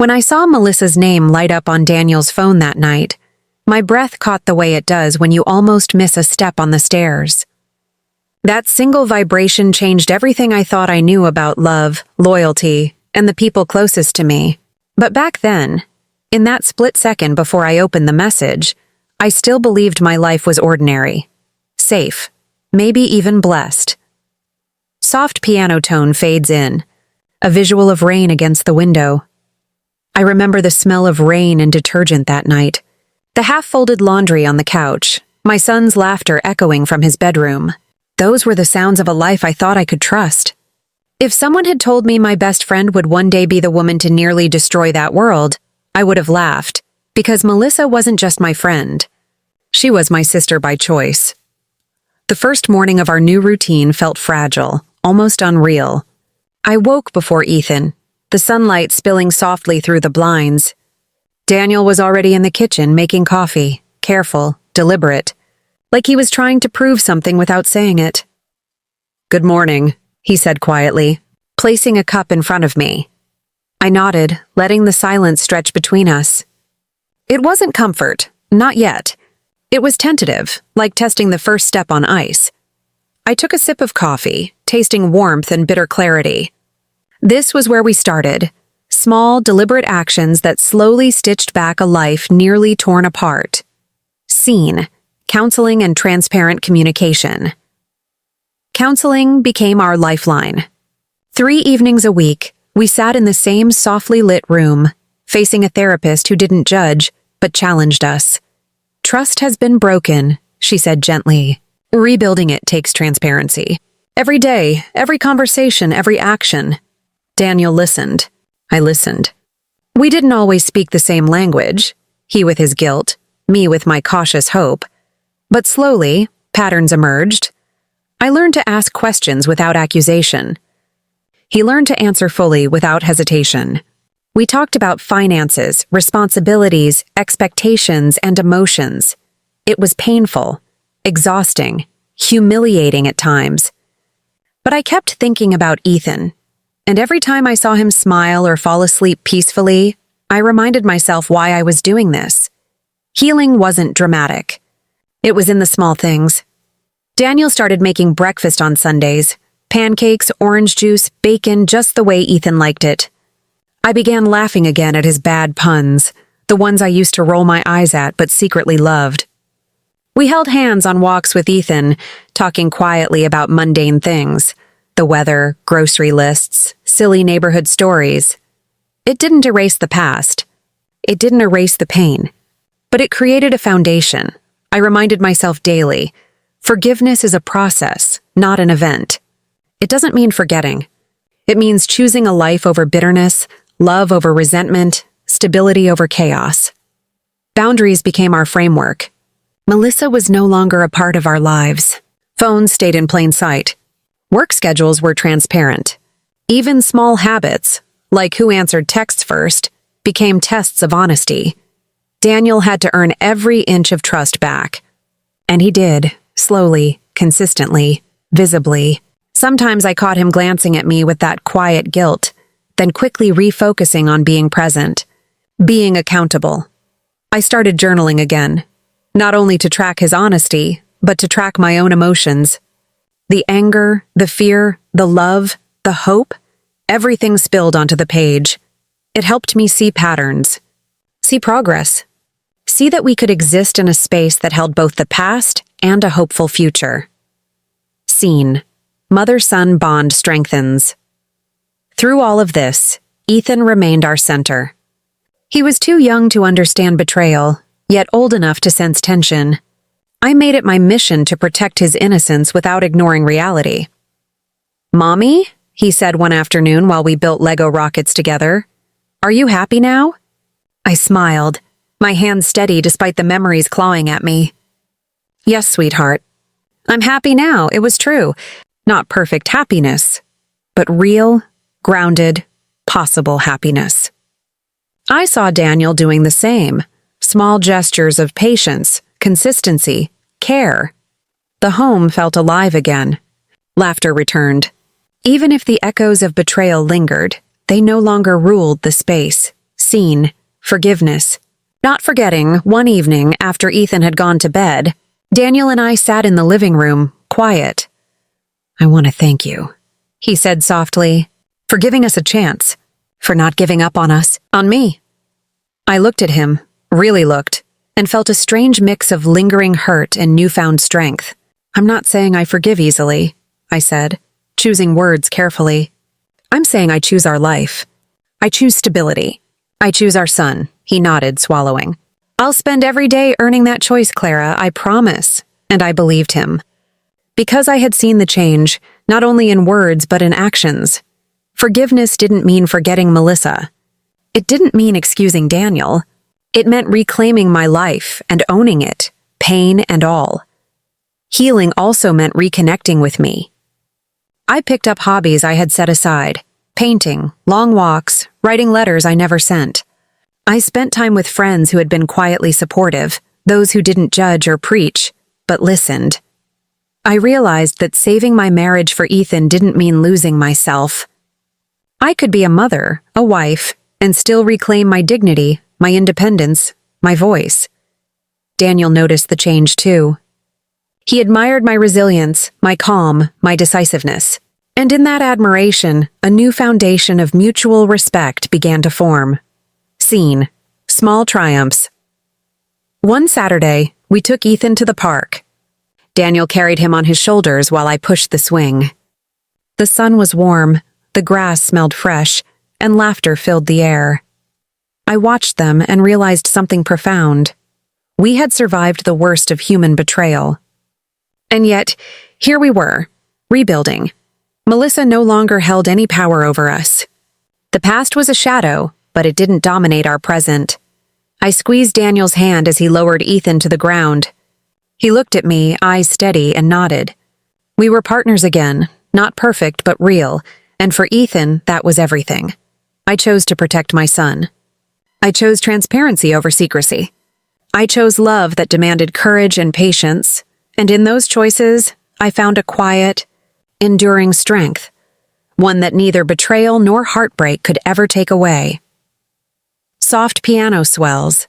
When I saw Melissa's name light up on Daniel's phone that night, my breath caught the way it does when you almost miss a step on the stairs. That single vibration changed everything I thought I knew about love, loyalty, and the people closest to me. But back then, in that split second before I opened the message, I still believed my life was ordinary, safe, maybe even blessed. Soft piano tone fades in, a visual of rain against the window. I remember the smell of rain and detergent that night, the half-folded laundry on the couch, my son's laughter echoing from his bedroom. Those were the sounds of a life I thought I could trust. If someone had told me my best friend would one day be the woman to nearly destroy that world, I would have laughed, because Melissa wasn't just my friend. She was my sister by choice. The first morning of our new routine felt fragile, almost unreal. I woke before Ethan, the sunlight spilling softly through the blinds. Daniel was already in the kitchen making coffee, careful, deliberate, like he was trying to prove something without saying it. "Good morning," he said quietly, placing a cup in front of me. I nodded, letting the silence stretch between us. It wasn't comfort, not yet. It was tentative, like testing the first step on ice. I took a sip of coffee, tasting warmth and bitter clarity. This was where we started, small, deliberate actions that slowly stitched back a life nearly torn apart. Seen, counseling and transparent communication. Counseling became our lifeline. 3 evenings a week, we sat in the same softly lit room, facing a therapist who didn't judge, but challenged us. "Trust has been broken," she said gently. "Rebuilding it takes transparency. Every day, every conversation, every action." Daniel listened. I listened. We didn't always speak the same language, he with his guilt, me with my cautious hope. But slowly, patterns emerged. I learned to ask questions without accusation. He learned to answer fully without hesitation. We talked about finances, responsibilities, expectations, and emotions. It was painful, exhausting, humiliating at times. But I kept thinking about Ethan, and every time I saw him smile or fall asleep peacefully, I reminded myself why I was doing this. Healing wasn't dramatic. It was in the small things. Daniel started making breakfast on Sundays, pancakes, orange juice, bacon, just the way Ethan liked it. I began laughing again at his bad puns, the ones I used to roll my eyes at but secretly loved. We held hands on walks with Ethan, talking quietly about mundane things, the weather, grocery lists, silly neighborhood stories. It didn't erase the past. It didn't erase the pain. But it created a foundation. I reminded myself daily, forgiveness is a process, not an event. It doesn't mean forgetting. It means choosing a life over bitterness, love over resentment, stability over chaos. Boundaries became our framework. Melissa was no longer a part of our lives. Phones stayed in plain sight. Work schedules were transparent. Even small habits, like who answered texts first, became tests of honesty. Daniel had to earn every inch of trust back. And he did, slowly, consistently, visibly. Sometimes I caught him glancing at me with that quiet guilt, then quickly refocusing on being present, being accountable. I started journaling again, not only to track his honesty, but to track my own emotions. The anger, the fear, the love, the hope, everything spilled onto the page. It helped me see patterns, see progress, see that we could exist in a space that held both the past and a hopeful future. Seen. Mother-son bond strengthens. Through all of this, Ethan remained our center. He was too young to understand betrayal, yet old enough to sense tension. I made it my mission to protect his innocence without ignoring reality. "Mommy," he said one afternoon while we built Lego rockets together, "are you happy now?" I smiled, my hands steady despite the memories clawing at me. "Yes, sweetheart. I'm happy now, it was true. Not perfect happiness, but real, grounded, possible happiness." I saw Daniel doing the same, small gestures of patience, consistency, care. The home felt alive again. Laughter returned. Even if the echoes of betrayal lingered, they no longer ruled the space. Scene, forgiveness. Not forgetting, one evening after Ethan had gone to bed, Daniel and I sat in the living room, quiet. "I want to thank you," he said softly, "for giving us a chance, for not giving up on us, on me." I looked at him, really looked, and felt a strange mix of lingering hurt and newfound strength. "I'm not saying I forgive easily," I said, choosing words carefully. "I'm saying I choose our life. I choose stability. I choose our son," he nodded, swallowing. "I'll spend every day earning that choice, Clara, I promise." And I believed him. Because I had seen the change, not only in words but in actions. Forgiveness didn't mean forgetting Melissa. It didn't mean excusing Daniel. It meant reclaiming my life and owning it, pain and all. Healing also meant reconnecting with me. I picked up hobbies I had set aside, painting, long walks, writing letters I never sent. I spent time with friends who had been quietly supportive, those who didn't judge or preach, but listened. I realized that saving my marriage for Ethan didn't mean losing myself. I could be a mother, a wife, and still reclaim my dignity, my independence, my voice. Daniel noticed the change too. He admired my resilience, my calm, my decisiveness. And in that admiration, a new foundation of mutual respect began to form. Scene, small triumphs. One Saturday, we took Ethan to the park. Daniel carried him on his shoulders while I pushed the swing. The sun was warm, the grass smelled fresh, and laughter filled the air. I watched them and realized something profound. We had survived the worst of human betrayal. And yet, here we were, rebuilding. Melissa no longer held any power over us. The past was a shadow, but it didn't dominate our present. I squeezed Daniel's hand as he lowered Ethan to the ground. He looked at me, eyes steady, and nodded. We were partners again, not perfect but real, and for Ethan, that was everything. I chose to protect my son. I chose transparency over secrecy. I chose love that demanded courage and patience, and in those choices, I found a quiet, enduring strength, one that neither betrayal nor heartbreak could ever take away. Soft piano swells.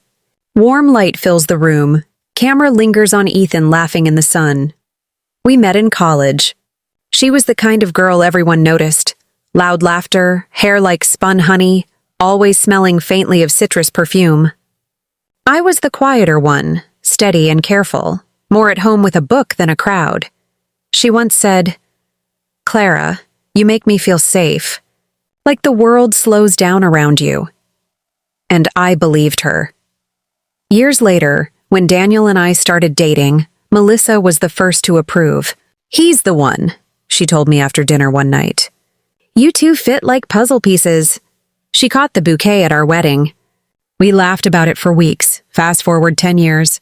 Warm light fills the room. Camera lingers on Ethan laughing in the sun. We met in college. She was the kind of girl everyone noticed. Loud laughter, hair like spun honey, always smelling faintly of citrus perfume. I was the quieter one, steady and careful, more at home with a book than a crowd. She once said, "Clara, you make me feel safe, like the world slows down around you." And I believed her. Years later, when Daniel and I started dating, Melissa was the first to approve. "He's the one," she told me after dinner one night. "You two fit like puzzle pieces." She caught the bouquet at our wedding. We laughed about it for weeks, fast forward 10 years.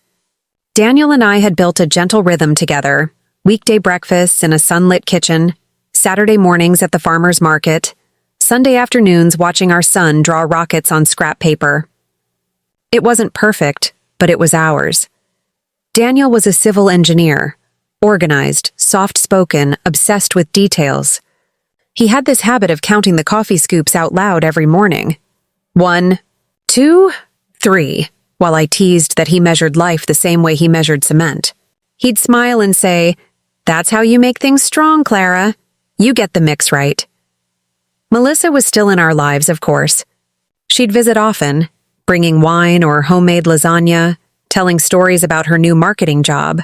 Daniel and I had built a gentle rhythm together, weekday breakfasts in a sunlit kitchen, Saturday mornings at the farmer's market, Sunday afternoons watching our son draw rockets on scrap paper. It wasn't perfect, but it was ours. Daniel was a civil engineer, organized, soft-spoken, obsessed with details. He had this habit of counting the coffee scoops out loud every morning. 1, 2, 3, while I teased that he measured life the same way he measured cement. He'd smile and say, "That's how you make things strong, Clara. You get the mix right." Melissa was still in our lives, of course. She'd visit often, bringing wine or homemade lasagna, telling stories about her new marketing job.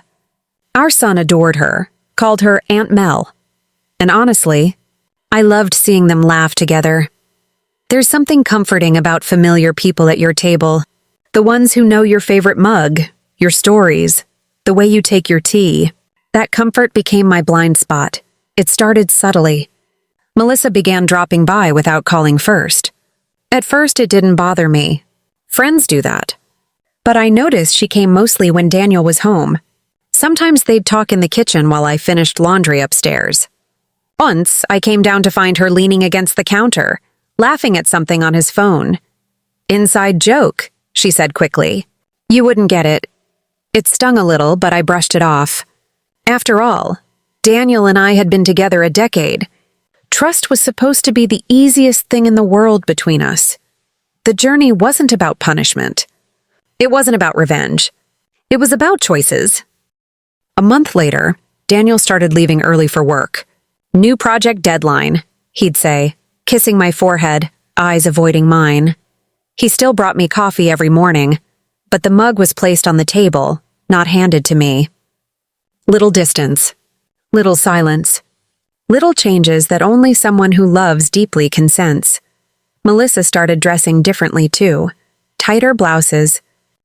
Our son adored her, called her Aunt Mel. And honestly, I loved seeing them laugh together. There's something comforting about familiar people at your table, the ones who know your favorite mug, your stories, the way you take your tea. That comfort became my blind spot. It started subtly. Melissa began dropping by without calling first. At first, it didn't bother me. Friends do that. But I noticed she came mostly when Daniel was home. Sometimes they'd talk in the kitchen while I finished laundry upstairs. Once, I came down to find her leaning against the counter, laughing at something on his phone. "Inside joke," she said quickly. "You wouldn't get it." It stung a little, but I brushed it off. After all, Daniel and I had been together a decade. Trust was supposed to be the easiest thing in the world between us. The journey wasn't about punishment. It wasn't about revenge. It was about choices. A month later, Daniel started leaving early for work. New project deadline, he'd say, kissing my forehead, eyes avoiding mine. He still brought me coffee every morning, but the mug was placed on the table, not handed to me. Little distance, little silence, little changes that only someone who loves deeply can sense. Melissa started dressing differently too. Tighter blouses,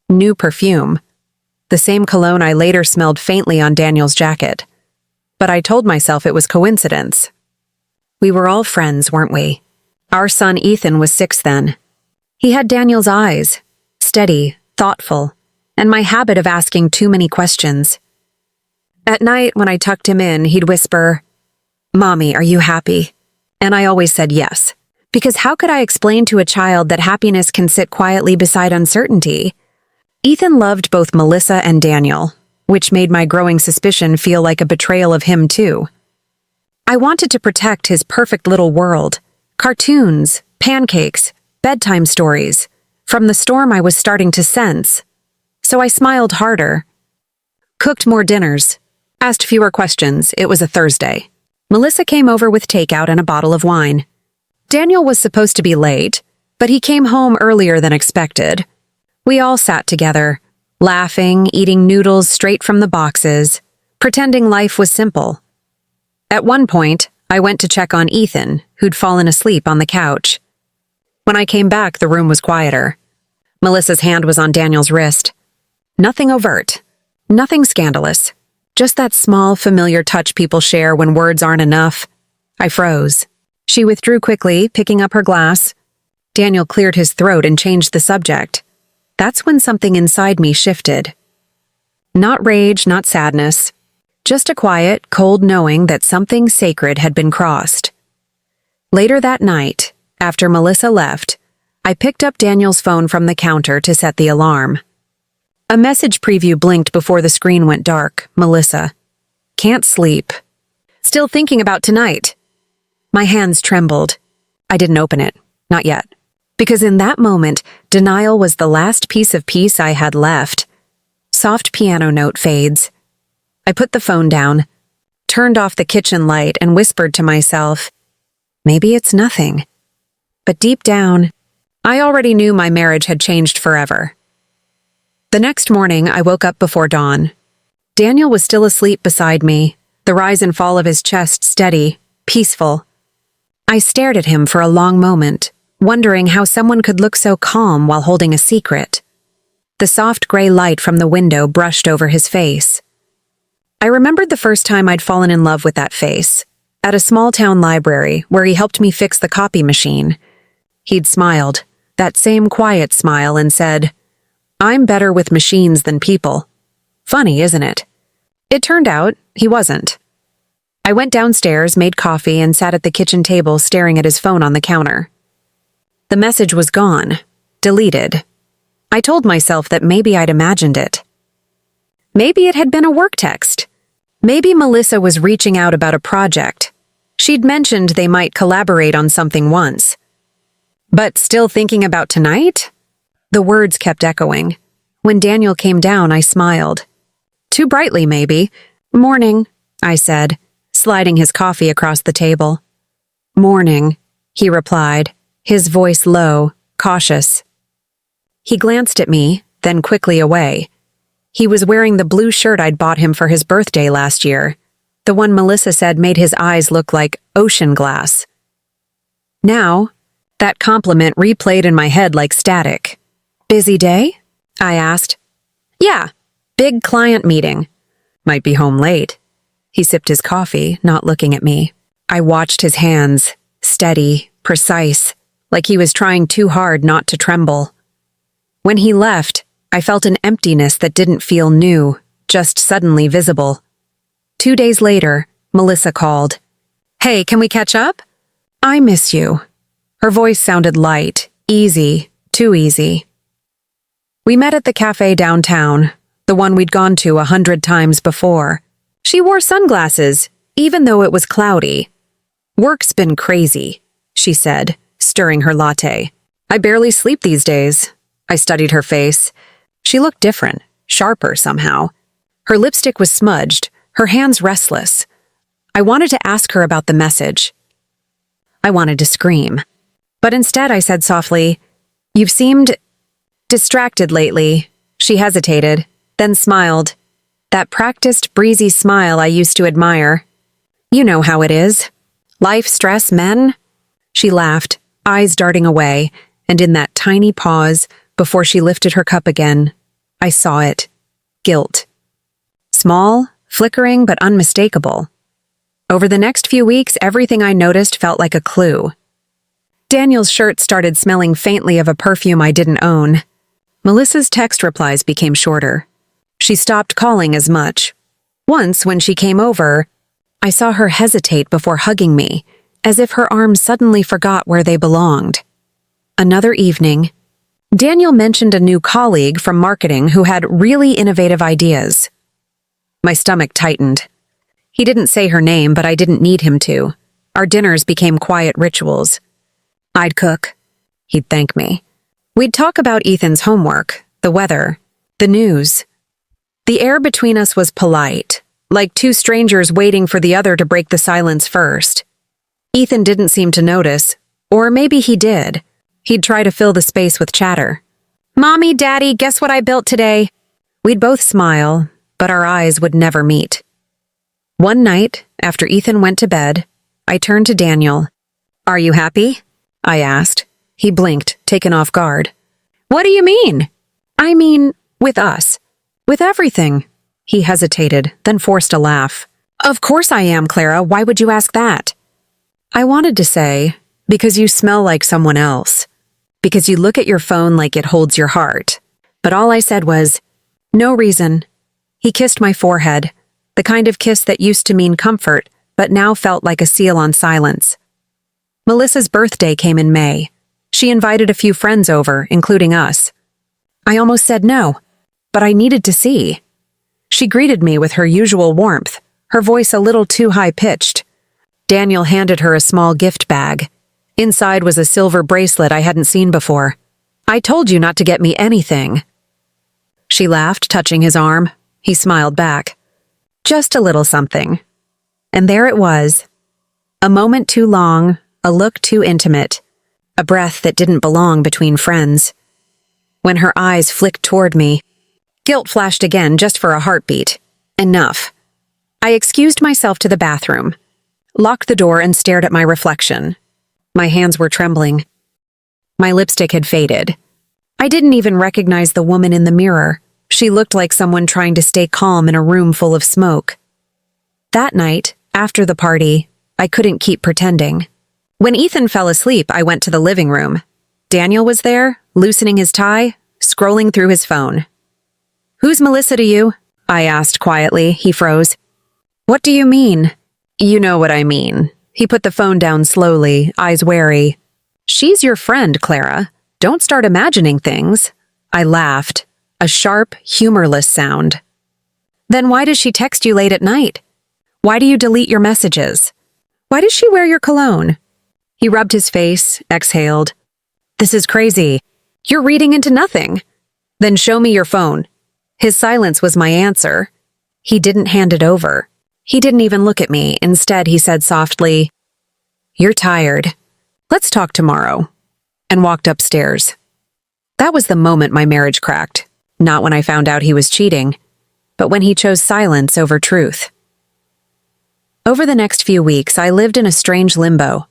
new perfume. The same cologne I later smelled faintly on Daniel's jacket. But I told myself it was coincidence. We were all friends, weren't we? Our son Ethan was 6 then. He had Daniel's eyes, steady, thoughtful, and my habit of asking too many questions. At night, when I tucked him in, he'd whisper, "Mommy, are you happy?" And I always said yes, because how could I explain to a child that happiness can sit quietly beside uncertainty? Ethan loved both Melissa and Daniel, which made my growing suspicion feel like a betrayal of him too. I wanted to protect his perfect little world, cartoons, pancakes, bedtime stories, from the storm I was starting to sense. So I smiled harder, cooked more dinners, asked fewer questions. It was a Thursday. Melissa came over with takeout and a bottle of wine. Daniel was supposed to be late, but he came home earlier than expected. We all sat together, laughing, eating noodles straight from the boxes, pretending life was simple. At one point, I went to check on Ethan, who'd fallen asleep on the couch. When I came back, the room was quieter. Melissa's hand was on Daniel's wrist. Nothing overt, nothing scandalous, just that small, familiar touch people share when words aren't enough. I froze. She withdrew quickly, picking up her glass. Daniel cleared his throat and changed the subject. That's when something inside me shifted. Not rage, not sadness. Just a quiet, cold knowing that something sacred had been crossed. Later that night, after Melissa left, I picked up Daniel's phone from the counter to set the alarm. A message preview blinked before the screen went dark. Melissa. Can't sleep. Still thinking about tonight. My hands trembled. I didn't open it. Not yet. Because in that moment, denial was the last piece of peace I had left. Soft piano note fades. I put the phone down, turned off the kitchen light, and whispered to myself, maybe it's nothing. But deep down, I already knew my marriage had changed forever. The next morning, I woke up before dawn. Daniel was still asleep beside me, the rise and fall of his chest steady, peaceful. I stared at him for a long moment, wondering how someone could look so calm while holding a secret. The soft gray light from the window brushed over his face. I remembered the first time I'd fallen in love with that face, at a small-town library where he helped me fix the copy machine. He'd smiled, that same quiet smile, and said, "I'm better with machines than people." Funny, isn't it? It turned out he wasn't. I went downstairs, made coffee, and sat at the kitchen table staring at his phone on the counter. The message was gone, deleted. I told myself that maybe I'd imagined it. Maybe it had been a work text. Maybe Melissa was reaching out about a project. She'd mentioned they might collaborate on something once. But still thinking about tonight? The words kept echoing. When Daniel came down, I smiled. Too brightly, maybe. "Morning," I said, sliding his coffee across the table. "Morning," he replied, his voice low, cautious. He glanced at me, then quickly away. He was wearing the blue shirt I'd bought him for his birthday last year, the one Melissa said made his eyes look like ocean glass. Now, that compliment replayed in my head like static. "Busy day?" I asked. "Yeah, big client meeting. Might be home late." He sipped his coffee, not looking at me. I watched his hands, steady, precise, like he was trying too hard not to tremble. When he left, I felt an emptiness that didn't feel new, just suddenly visible. 2 days later, Melissa called. "Hey, can we catch up?" "I miss you." Her voice sounded light, easy, too easy. We met at the cafe downtown, the one we'd gone to 100 times before. She wore sunglasses, even though it was cloudy. "Work's been crazy," she said, stirring her latte. I barely sleep these days. I studied her face. She looked different, sharper somehow. Her lipstick was smudged, her hands restless. I wanted to ask her about the message. I wanted to scream. But instead I said softly, "You've seemed distracted lately." She hesitated, then smiled. That practiced, breezy smile I used to admire. "You know how it is. Life, stress, men." She laughed, eyes darting away, and in that tiny pause, before she lifted her cup again, I saw it. Guilt. Small, flickering, but unmistakable. Over the next few weeks, everything I noticed felt like a clue. Daniel's shirt started smelling faintly of a perfume I didn't own. Melissa's text replies became shorter. She stopped calling as much. Once, when she came over, I saw her hesitate before hugging me, as if her arms suddenly forgot where they belonged. Another evening, Daniel mentioned a new colleague from marketing who had really innovative ideas. My stomach tightened. He didn't say her name, but I didn't need him to. Our dinners became quiet rituals. I'd cook. He'd thank me. We'd talk about Ethan's homework, the weather, the news. The air between us was polite, like two strangers waiting for the other to break the silence first. Ethan didn't seem to notice, or maybe he did. He'd try to fill the space with chatter. "Mommy, Daddy, guess what I built today?" We'd both smile, but our eyes would never meet. One night, after Ethan went to bed, I turned to Daniel. "Are you happy?" I asked. He blinked, taken off guard. "What do you mean?" "I mean, with us. With everything." He hesitated, then forced a laugh. "Of course I am, Clara. Why would you ask that?" I wanted to say, "Because you smell like someone else. Because you look at your phone like it holds your heart." But all I said was, "No reason." He kissed my forehead, the kind of kiss that used to mean comfort, but now felt like a seal on silence. Melissa's birthday came in May. She invited a few friends over, including us. I almost said no, but I needed to see. She greeted me with her usual warmth, her voice a little too high-pitched. Daniel handed her a small gift bag. Inside was a silver bracelet I hadn't seen before. "I told you not to get me anything." She laughed, touching his arm. He smiled back. "Just a little something." And there it was. A moment too long, a look too intimate, a breath that didn't belong between friends. When her eyes flicked toward me, guilt flashed again just for a heartbeat. Enough. I excused myself to the bathroom, locked the door and stared at my reflection. My hands were trembling. My lipstick had faded. I didn't even recognize the woman in the mirror. She looked like someone trying to stay calm in a room full of smoke. That night, after the party, I couldn't keep pretending. When Ethan fell asleep, I went to the living room. Daniel was there, loosening his tie, scrolling through his phone. "Who's Melissa to you?" I asked quietly. He froze. "What do you mean?" "You know what I mean." He put the phone down slowly, eyes wary. "She's your friend, Clara. Don't start imagining things." I laughed, a sharp, humorless sound. "Then why does she text you late at night? Why do you delete your messages? Why does she wear your cologne?" He rubbed his face, exhaled. "This is crazy. You're reading into nothing." "Then show me your phone." His silence was my answer. He didn't hand it over. He didn't even look at me. Instead, he said softly, "You're tired. Let's talk tomorrow," and walked upstairs. That was the moment my marriage cracked. Not when I found out he was cheating, but when he chose silence over truth. Over the next few weeks, I lived in a strange limbo.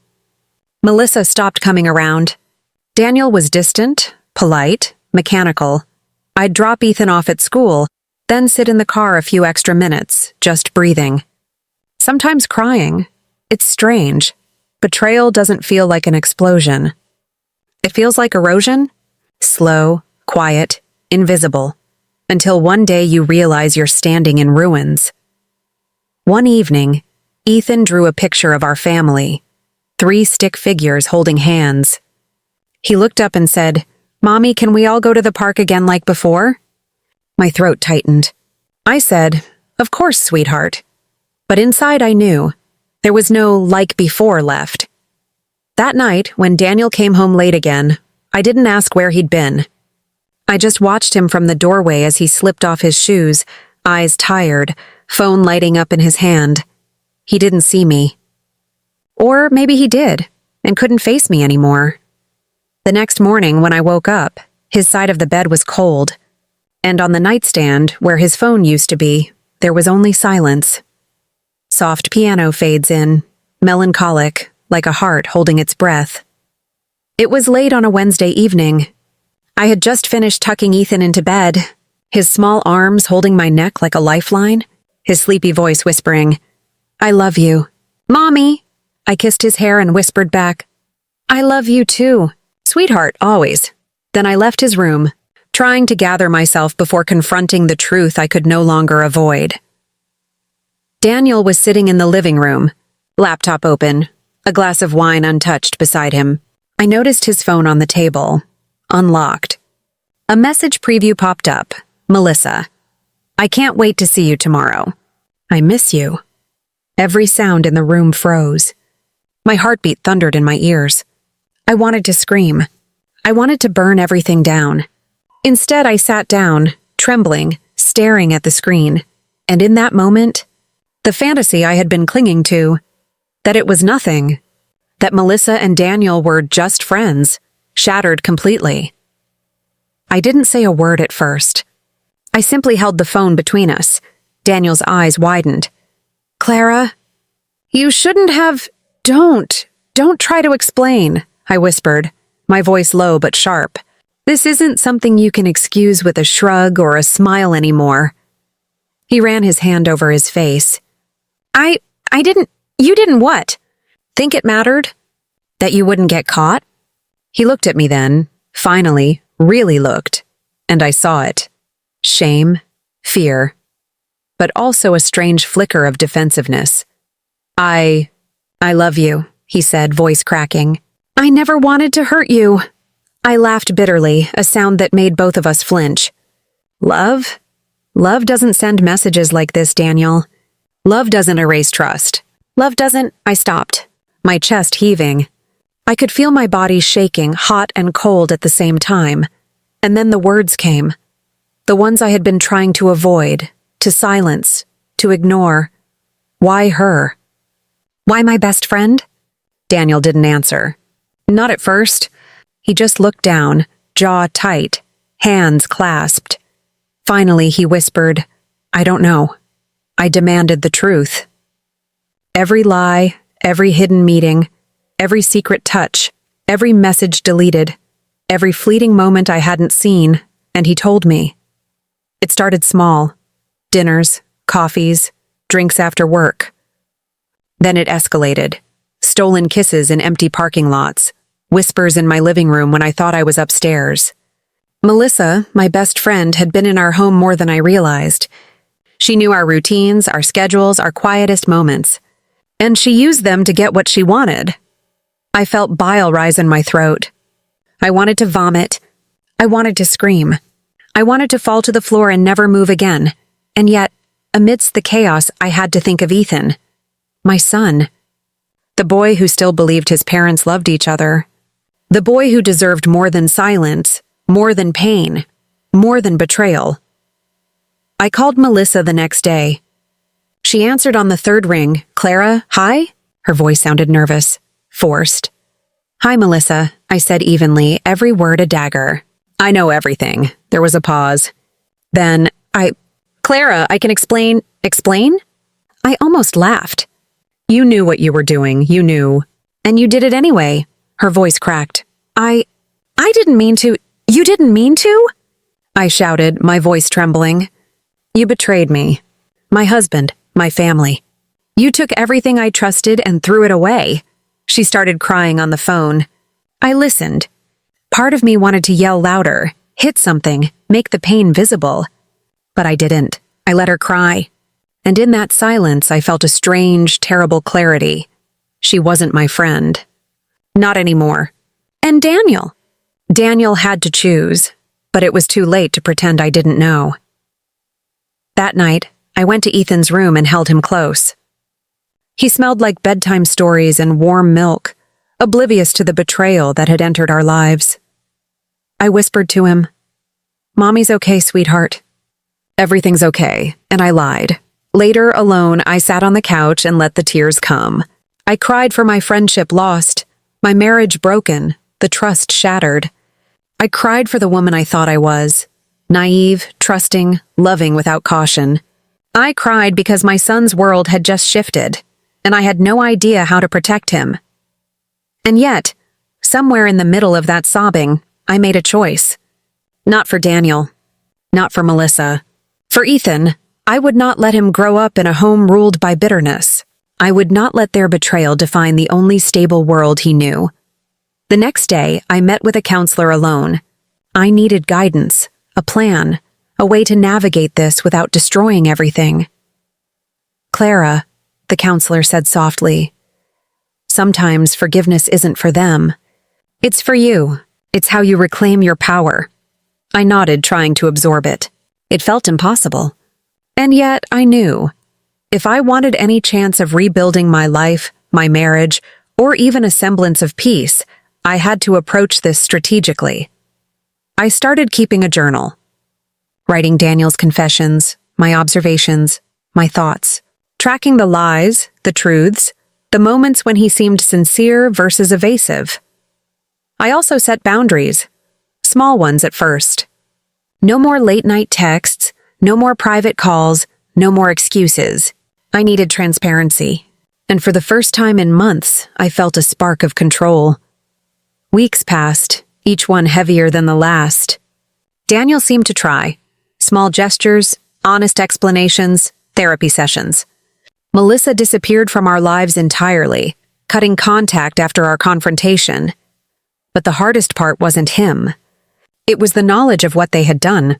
Melissa stopped coming around. Daniel was distant, polite, mechanical. I'd drop Ethan off at school, then sit in the car a few extra minutes, just breathing. Sometimes crying. It's strange. Betrayal doesn't feel like an explosion. It feels like erosion. Slow, quiet, invisible. Until one day you realize you're standing in ruins. One evening, Ethan drew a picture of our family. 3 stick figures holding hands. He looked up and said, "Mommy, can we all go to the park again like before?" My throat tightened. I said, "Of course, sweetheart." But inside I knew. There was no like before left. That night, when Daniel came home late again, I didn't ask where he'd been. I just watched him from the doorway as he slipped off his shoes, eyes tired, phone lighting up in his hand. He didn't see me. Or maybe he did, and couldn't face me anymore. The next morning, when I woke up, his side of the bed was cold, and on the nightstand, where his phone used to be, there was only silence. Soft piano fades in, melancholic, like a heart holding its breath. It was late on a Wednesday evening. I had just finished tucking Ethan into bed, his small arms holding my neck like a lifeline, his sleepy voice whispering, "I love you." "Mommy!" I kissed his hair and whispered back, "I love you too. Sweetheart, always." Then I left his room, trying to gather myself before confronting the truth I could no longer avoid. Daniel was sitting in the living room, laptop open, a glass of wine untouched beside him. I noticed his phone on the table, unlocked. A message preview popped up. "Melissa, I can't wait to see you tomorrow. I miss you." Every sound in the room froze. My heartbeat thundered in my ears. I wanted to scream. I wanted to burn everything down. Instead, I sat down, trembling, staring at the screen. And in that moment, the fantasy I had been clinging to, that it was nothing, that Melissa and Daniel were just friends, shattered completely. I didn't say a word at first. I simply held the phone between us. Daniel's eyes widened. "Clara, you shouldn't have— Don't try to explain," I whispered, my voice low but sharp. "This isn't something you can excuse with a shrug or a smile anymore." He ran his hand over his face. I didn't— You didn't what? Think it mattered? That you wouldn't get caught?" He looked at me then, finally, really looked, and I saw it. Shame, fear, but also a strange flicker of defensiveness. I love you," he said, voice cracking. "I never wanted to hurt you." I laughed bitterly, a sound that made both of us flinch. "Love? Love doesn't send messages like this, Daniel. Love doesn't erase trust. Love doesn't—" I stopped, my chest heaving. I could feel my body shaking, hot and cold at the same time. And then the words came. The ones I had been trying to avoid, to silence, to ignore. Why her? "Why my best friend?" Daniel didn't answer. Not at first. He just looked down, jaw tight, hands clasped. Finally, he whispered, "I don't know." I demanded the truth. Every lie, every hidden meeting, every secret touch, every message deleted, every fleeting moment I hadn't seen, and he told me. It started small. Dinners, coffees, drinks after work. Then it escalated. Stolen kisses in empty parking lots, whispers in my living room when I thought I was upstairs. Melissa, my best friend, had been in our home more than I realized. She knew our routines, our schedules, our quietest moments. And she used them to get what she wanted. I felt bile rise in my throat. I wanted to vomit. I wanted to scream. I wanted to fall to the floor and never move again. And yet, amidst the chaos, I had to think of Ethan. My son. The boy who still believed his parents loved each other. The boy who deserved more than silence, more than pain, more than betrayal. I called Melissa the next day. She answered on the third ring. "Clara, hi?" Her voice sounded nervous, forced. "Hi, Melissa," I said evenly, every word a dagger. "I know everything." There was a pause. Then, "Clara, I can explain—" "Explain?" I almost laughed. "You knew what you were doing, you knew. And you did it anyway." Her voice cracked. I didn't mean to— You didn't mean to?" I shouted, my voice trembling. "You betrayed me. My husband, my family. You took everything I trusted and threw it away." She started crying on the phone. I listened. Part of me wanted to yell louder, hit something, make the pain visible. But I didn't. I let her cry. And in that silence, I felt a strange, terrible clarity. She wasn't my friend. Not anymore. And Daniel. Daniel had to choose, but it was too late to pretend I didn't know. That night, I went to Ethan's room and held him close. He smelled like bedtime stories and warm milk, oblivious to the betrayal that had entered our lives. I whispered to him, "Mommy's okay, sweetheart." Everything's okay, and I lied. Later, alone, I sat on the couch and let the tears come. I cried for my friendship lost, my marriage broken, the trust shattered. I cried for the woman I thought I was, naive, trusting, loving without caution. I cried because my son's world had just shifted, and I had no idea how to protect him. And yet, somewhere in the middle of that sobbing, I made a choice. Not for Daniel. Not for Melissa. For Ethan, I would not let him grow up in a home ruled by bitterness. I would not let their betrayal define the only stable world he knew. The next day, I met with a counselor alone. I needed guidance, a plan, a way to navigate this without destroying everything. "Clara," the counselor said softly, "sometimes forgiveness isn't for them. It's for you. It's how you reclaim your power." I nodded, trying to absorb it. It felt impossible. And yet, I knew. If I wanted any chance of rebuilding my life, my marriage, or even a semblance of peace, I had to approach this strategically. I started keeping a journal, writing Daniel's confessions, my observations, my thoughts, tracking the lies, the truths, the moments when he seemed sincere versus evasive. I also set boundaries, small ones at first. No more late-night texts, no more private calls, no more excuses. I needed transparency, and for the first time in months, I felt a spark of control. Weeks passed, each one heavier than the last. Daniel seemed to try. Small gestures, honest explanations, therapy sessions. Melissa disappeared from our lives entirely, cutting contact after our confrontation. But the hardest part wasn't him. It was the knowledge of what they had done.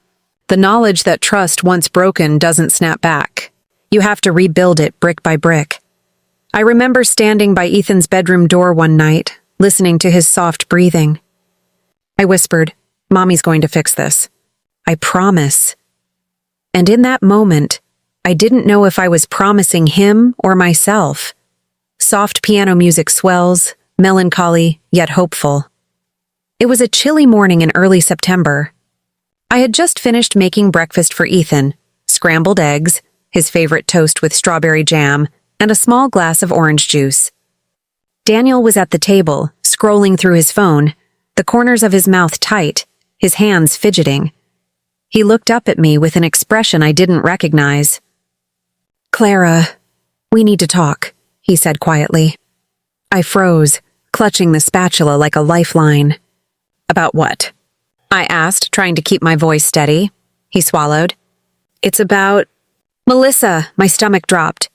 The knowledge that trust once broken doesn't snap back. You have to rebuild it brick by brick. I remember standing by Ethan's bedroom door one night, listening to his soft breathing. I whispered, "Mommy's going to fix this. I promise." And in that moment, I didn't know if I was promising him or myself. Soft piano music swells, melancholy, yet hopeful. It was a chilly morning in early September. I had just finished making breakfast for Ethan, scrambled eggs, his favorite toast with strawberry jam, and a small glass of orange juice. Daniel was at the table, scrolling through his phone, the corners of his mouth tight, his hands fidgeting. He looked up at me with an expression I didn't recognize. "Clara, we need to talk," he said quietly. I froze, clutching the spatula like a lifeline. "About what?" I asked, trying to keep my voice steady. He swallowed. "It's about Melissa." My stomach dropped.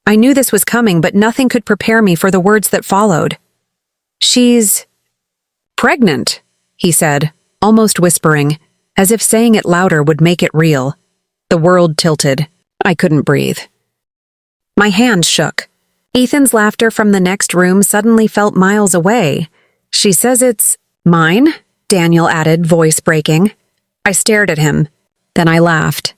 I knew this was coming, but nothing could prepare me for the words that followed. "She's pregnant," he said, almost whispering, as if saying it louder would make it real. The world tilted. I couldn't breathe. My hands shook. Ethan's laughter from the next room suddenly felt miles away. "She says it's mine?" Daniel added, voice breaking. I stared at him. Then I laughed.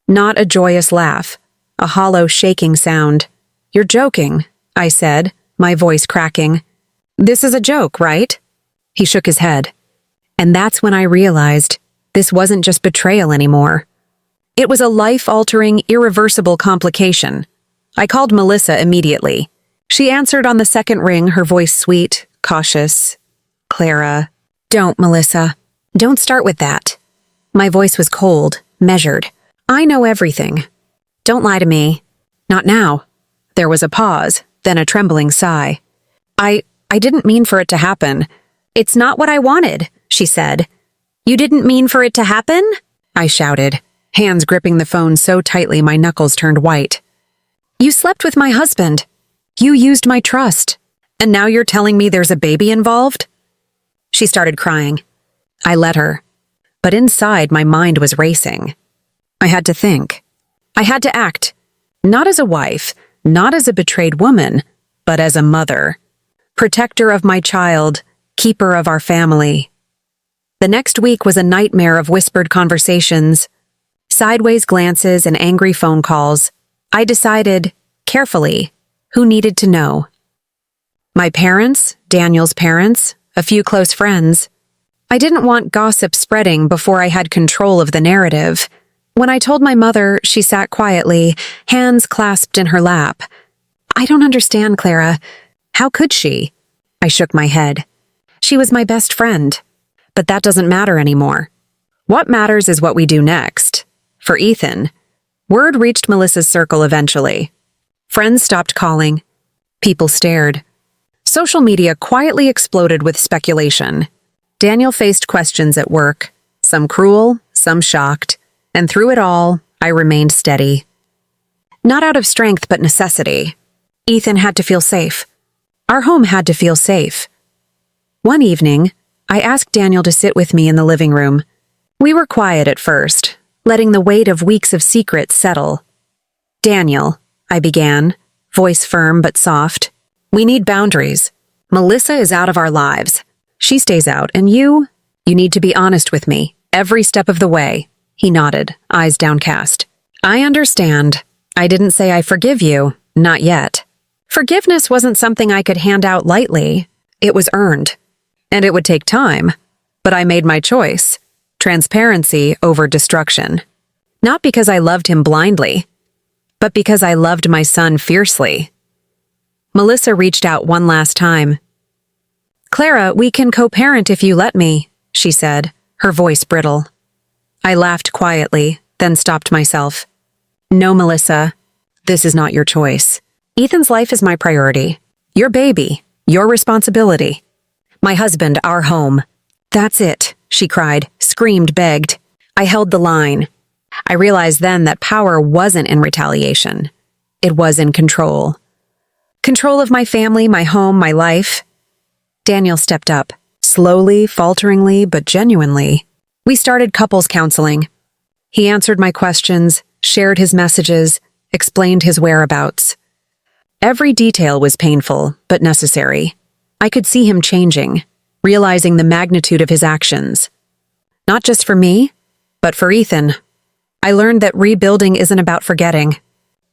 Not a joyous laugh, a hollow, shaking sound. "You're joking," I said, my voice cracking. "This is a joke, right?" He shook his head. And that's when I realized this wasn't just betrayal anymore. It was a life-altering, irreversible complication. I called Melissa immediately. She answered on the second ring, her voice sweet, cautious. "Clara, don't, Melissa. Don't start with that." My voice was cold, measured. "I know everything. Don't lie to me. Not now." There was a pause, then a trembling sigh. I didn't mean for it to happen." "It's not what I wanted," she said. "You didn't mean for it to happen?" I shouted, hands gripping the phone so tightly my knuckles turned white. "You slept with my husband. You used my trust. And now you're telling me there's a baby involved?" She started crying. I let her. But inside, my mind was racing. I had to think. I had to act. Not as a wife, not as a betrayed woman, but as a mother. Protector of my child, keeper of our family. The next week was a nightmare of whispered conversations, sideways glances and angry phone calls. I decided, carefully, who needed to know. My parents, Daniel's parents, a few close friends. I didn't want gossip spreading before I had control of the narrative. When I told my mother, she sat quietly, hands clasped in her lap. I don't understand, Clara. How could she? I shook my head. She was my best friend. But that doesn't matter anymore. What matters is what we do next. For Ethan, word reached Melissa's circle eventually. Friends stopped calling. People stared. Social media quietly exploded with speculation. Daniel faced questions at work, some cruel, some shocked, and through it all, I remained steady. Not out of strength, but necessity. Ethan had to feel safe. Our home had to feel safe. One evening, I asked Daniel to sit with me in the living room. We were quiet at first, letting the weight of weeks of secrets settle. Daniel, I began, voice firm but soft. We need boundaries. Melissa is out of our lives. She stays out, and you need to be honest with me, every step of the way. He nodded, eyes downcast. I understand. I didn't say I forgive you, not yet. Forgiveness wasn't something I could hand out lightly. It was earned. And it would take time. But I made my choice. Transparency over destruction. Not because I loved him blindly, but because I loved my son fiercely. Melissa reached out one last time. Clara, we can co-parent if you let me, she said, her voice brittle. I laughed quietly, then stopped myself. No, Melissa, this is not your choice. Ethan's life is my priority. Your baby, your responsibility. My husband, our home. That's it, she cried, screamed, begged. I held the line. I realized then that power wasn't in retaliation. It was in control. Control of my family, my home, my life. Daniel stepped up, slowly, falteringly, but genuinely. We started couples counseling. He answered my questions, shared his messages, explained his whereabouts. Every detail was painful, but necessary. I could see him changing, realizing the magnitude of his actions. Not just for me, but for Ethan. I learned that rebuilding isn't about forgetting.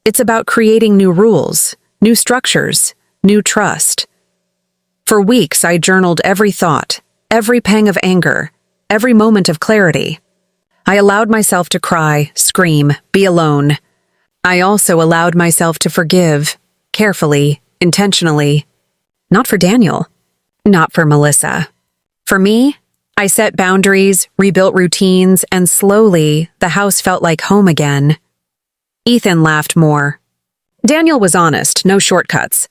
It's about creating new rules, new structures, new trust. For weeks, I journaled every thought, every pang of anger, every moment of clarity. I allowed myself to cry, scream, be alone. I also allowed myself to forgive, carefully, intentionally. Not for Daniel, not for Melissa. For me, I set boundaries, rebuilt routines, and slowly, the house felt like home again. Ethan laughed more. Daniel was honest, no shortcuts.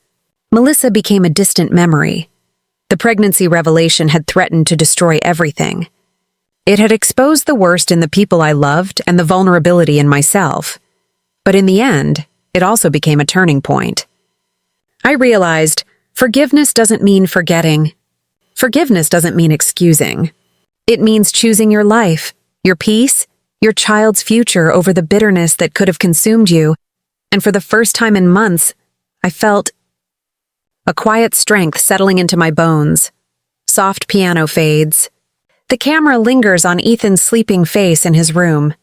Melissa became a distant memory. The pregnancy revelation had threatened to destroy everything. It had exposed the worst in the people I loved and the vulnerability in myself. But in the end, it also became a turning point. I realized forgiveness doesn't mean forgetting. Forgiveness doesn't mean excusing. It means choosing your life, your peace, your child's future over the bitterness that could have consumed you. And for the first time in months, I felt a quiet strength settling into my bones. Soft piano fades. The camera lingers on Ethan's sleeping face in his room.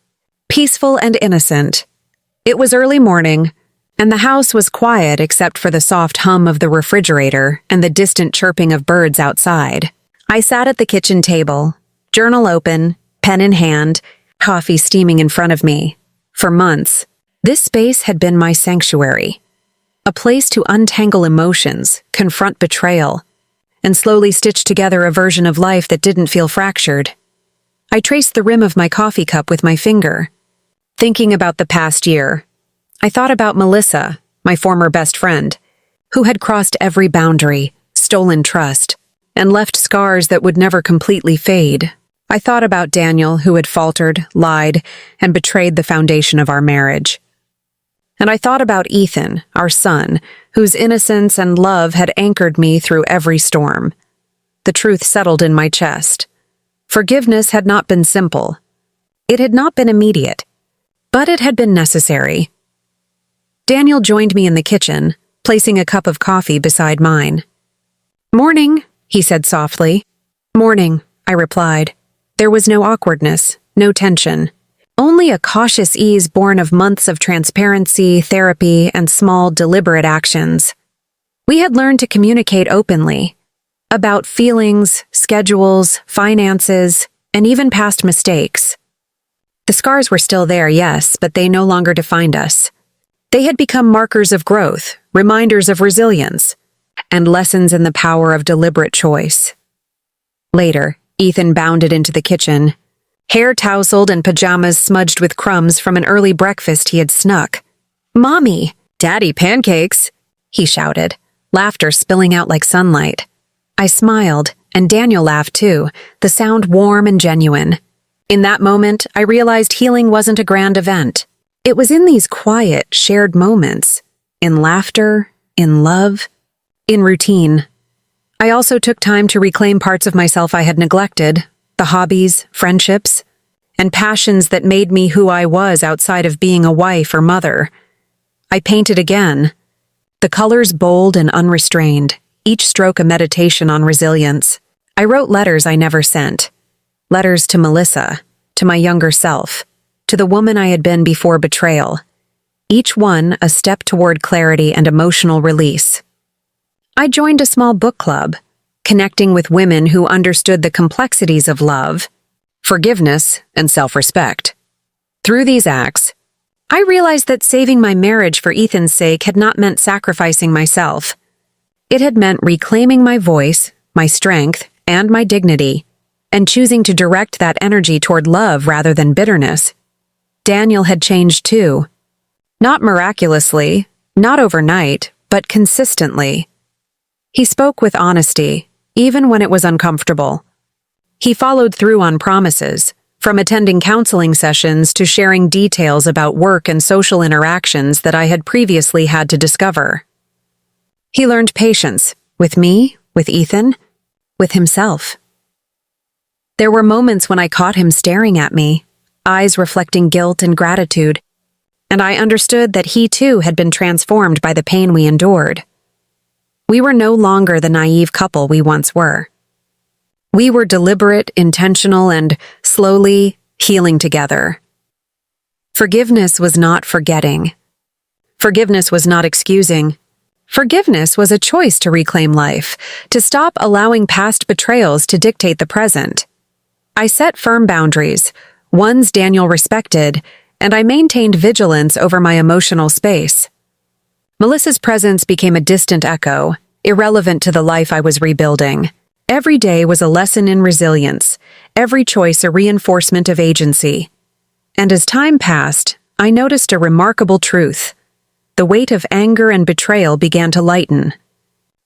Peaceful and innocent. It was early morning, and the house was quiet except for the soft hum of the refrigerator and the distant chirping of birds outside. I sat at the kitchen table, journal open, pen in hand, coffee steaming in front of me. For months, this space had been my sanctuary. A place to untangle emotions, confront betrayal, and slowly stitch together a version of life that didn't feel fractured. I traced the rim of my coffee cup with my finger. Thinking about the past year, I thought about Melissa, my former best friend, who had crossed every boundary, stolen trust, and left scars that would never completely fade. I thought about Daniel, who had faltered, lied, and betrayed the foundation of our marriage. And I thought about Ethan, our son, whose innocence and love had anchored me through every storm. The truth settled in my chest. Forgiveness had not been simple. It had not been immediate, but it had been necessary. Daniel joined me in the kitchen, placing a cup of coffee beside mine. "Morning," he said softly. "Morning," I replied. There was no awkwardness, no tension. Only a cautious ease born of months of transparency, therapy, and small, deliberate actions. We had learned to communicate openly. about feelings, schedules, finances, and even past mistakes. The scars were still there, yes, but they no longer defined us. They had become markers of growth, reminders of resilience, and lessons in the power of deliberate choice. Later, Ethan bounded into the kitchen, hair tousled and pajamas smudged with crumbs from an early breakfast he had snuck. "Mommy, Daddy pancakes!" he shouted, laughter spilling out like sunlight. I smiled, and Daniel laughed too, the sound warm and genuine. In that moment, I realized healing wasn't a grand event. It was in these quiet, shared moments, in laughter, in love, in routine. I also took time to reclaim parts of myself I had neglected, the hobbies, friendships, and passions that made me who I was outside of being a wife or mother. I painted again, the colors bold and unrestrained, each stroke a meditation on resilience. I wrote letters I never sent. Letters to Melissa, to my younger self, to the woman I had been before betrayal. Each one a step toward clarity and emotional release. I joined a small book club, connecting with women who understood the complexities of love, forgiveness, and self-respect. Through these acts, I realized that saving my marriage for Ethan's sake had not meant sacrificing myself. It had meant reclaiming my voice, my strength, and my dignity, and choosing to direct that energy toward love rather than bitterness. Daniel had changed too. Not miraculously, not overnight, but consistently. He spoke with honesty, even when it was uncomfortable. He followed through on promises, from attending counseling sessions to sharing details about work and social interactions that I had previously had to discover. He learned patience, with me, with Ethan, with himself. There were moments when I caught him staring at me, eyes reflecting guilt and gratitude, and I understood that he too had been transformed by the pain we endured. We were no longer the naive couple we once were. We were deliberate, intentional, and slowly healing together. Forgiveness was not forgetting. Forgiveness was not excusing. Forgiveness was a choice to reclaim life, to stop allowing past betrayals to dictate the present. I set firm boundaries, ones Daniel respected, and I maintained vigilance over my emotional space. Melissa's presence became a distant echo, irrelevant to the life I was rebuilding. Every day was a lesson in resilience, every choice a reinforcement of agency. And as time passed, I noticed a remarkable truth. The weight of anger and betrayal began to lighten.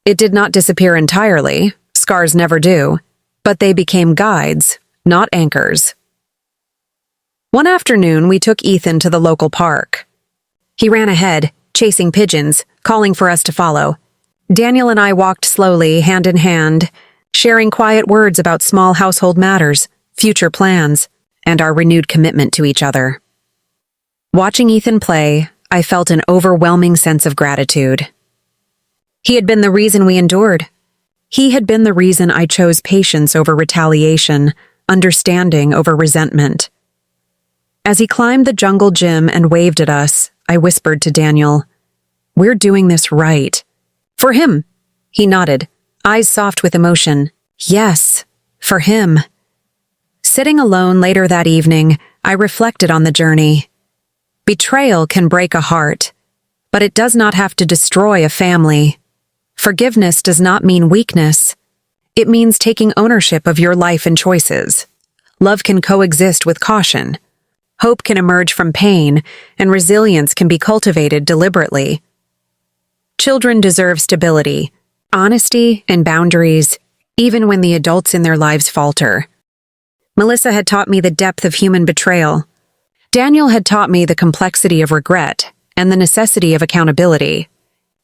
It did not disappear entirely, scars never do, but they became guides, not anchors. One afternoon, we took Ethan to the local park. He ran ahead, chasing pigeons, calling for us to follow. Daniel and I walked slowly, hand in hand, sharing quiet words about small household matters, future plans, and our renewed commitment to each other. Watching Ethan play, I felt an overwhelming sense of gratitude. He had been the reason we endured. He had been the reason I chose patience over retaliation, understanding over resentment. As he climbed the jungle gym and waved at us, I whispered to Daniel, "We're doing this right." "For him," he nodded, eyes soft with emotion. "Yes, for him." Sitting alone later that evening, I reflected on the journey. Betrayal can break a heart, but it does not have to destroy a family. Forgiveness does not mean weakness. It means taking ownership of your life and choices. Love can coexist with caution. Hope can emerge from pain, and resilience can be cultivated deliberately. Children deserve stability, honesty, and boundaries, even when the adults in their lives falter. Melissa had taught me the depth of human betrayal. Daniel had taught me the complexity of regret and the necessity of accountability.